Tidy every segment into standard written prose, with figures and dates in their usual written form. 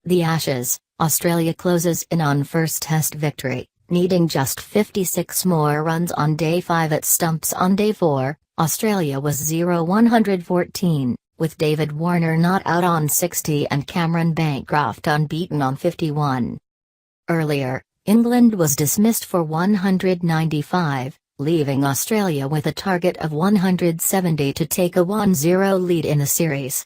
The Ashes, Australia closes in on first Test victory, needing just 56 more runs on Day 5 at stumps on Day 4. Australia was 0-114, with David Warner not out on 60 and Cameron Bancroft unbeaten on 51. Earlier, England was dismissed for 195, leaving Australia with a target of 170 to take a 1-0 lead in the series.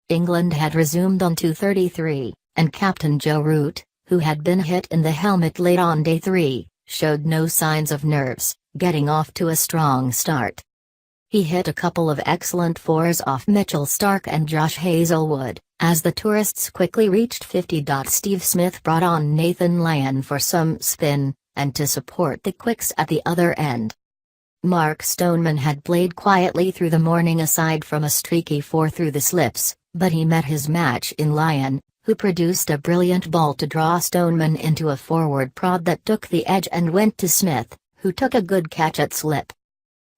England had resumed on 2:33, and captain Joe Root, who had been hit in the helmet late on Day 3, showed no signs of nerves, getting off to a strong start. He hit a couple of excellent fours off Mitchell Starc and Josh Hazlewood, as the tourists quickly reached 50. Steve Smith brought on Nathan Lyon for some spin, and to support the quicks at the other end. Mark Stoneman had played quietly through the morning aside from a streaky 4 through the slips, but he met his match in Lyon, who produced a brilliant ball to draw Stoneman into a forward prod that took the edge and went to Smith, who took a good catch at slip.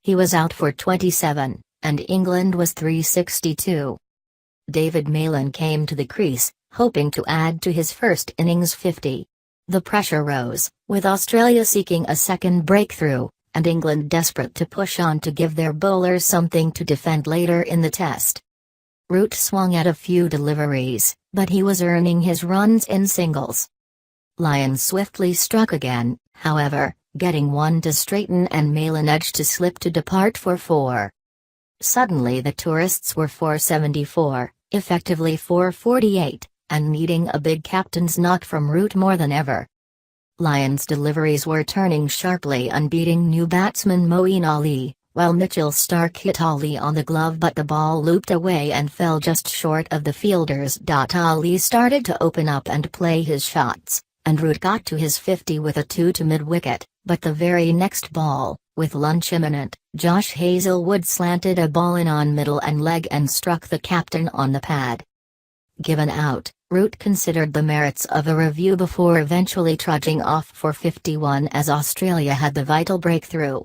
He was out for 27, and England was 362. David Malan came to the crease, hoping to add to his first innings 50. The pressure rose, with Australia seeking a second breakthrough, and England desperate to push on to give their bowlers something to defend later in the test. Root swung at a few deliveries, but he was earning his runs in singles. Lyon swiftly struck again, however, getting one to straighten and Malan edged to slip to depart for 4. Suddenly the tourists were 474, effectively 448, and needing a big captain's knock from Root more than ever. Lyon's deliveries were turning sharply and beating new batsman Moeen Ali, while Mitchell Starc hit Ali on the glove but the ball looped away and fell just short of the fielders. Ali started to open up and play his shots, and Root got to his 50 with a 2 to mid-wicket, but the very next ball, with lunch imminent, Josh Hazlewood slanted a ball in on middle and leg and struck the captain on the pad. Given out, Root considered the merits of a review before eventually trudging off for 51 as Australia had the vital breakthrough.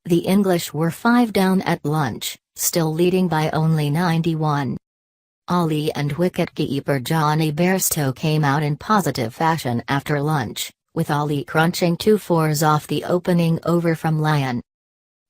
The English were 5 down at lunch, still leading by only 91. Ali and wicket-keeper Jonny Bairstow came out in positive fashion after lunch, with Ali crunching 2 fours off the opening over from Lyon.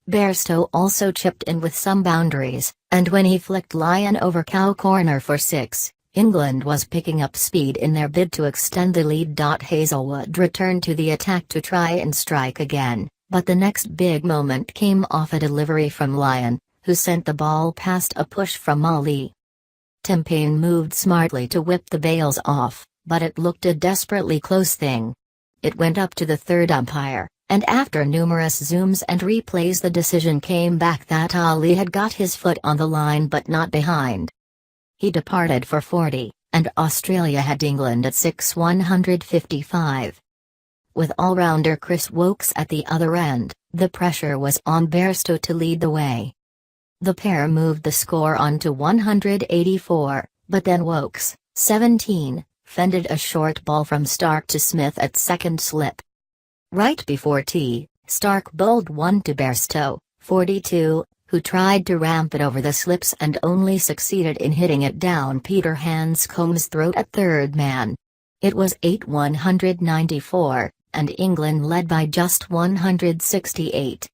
Bairstow also chipped in with some boundaries, and when he flicked Lyon over cow corner for 6, England was picking up speed in their bid to extend the lead. Hazlewood returned to the attack to try and strike again, but the next big moment came off a delivery from Lyon, who sent the ball past a push from Ali. Tim Paine moved smartly to whip the bails off, but it looked a desperately close thing. It went up to the third umpire, and after numerous zooms and replays the decision came back that Ali had got his foot on the line but not behind. He departed for 40, and Australia had England at 6-155. With all-rounder Chris Woakes at the other end, the pressure was on Bairstow to lead the way. The pair moved the score on to 184, but then Woakes, 17, fended a short ball from Starc to Smith at second slip. Right before tea, Starc bowled one to Bairstow, 42, who tried to ramp it over the slips and only succeeded in hitting it down Peter Hanscombe's throat at third man. It was 8-194, and England led by just 168.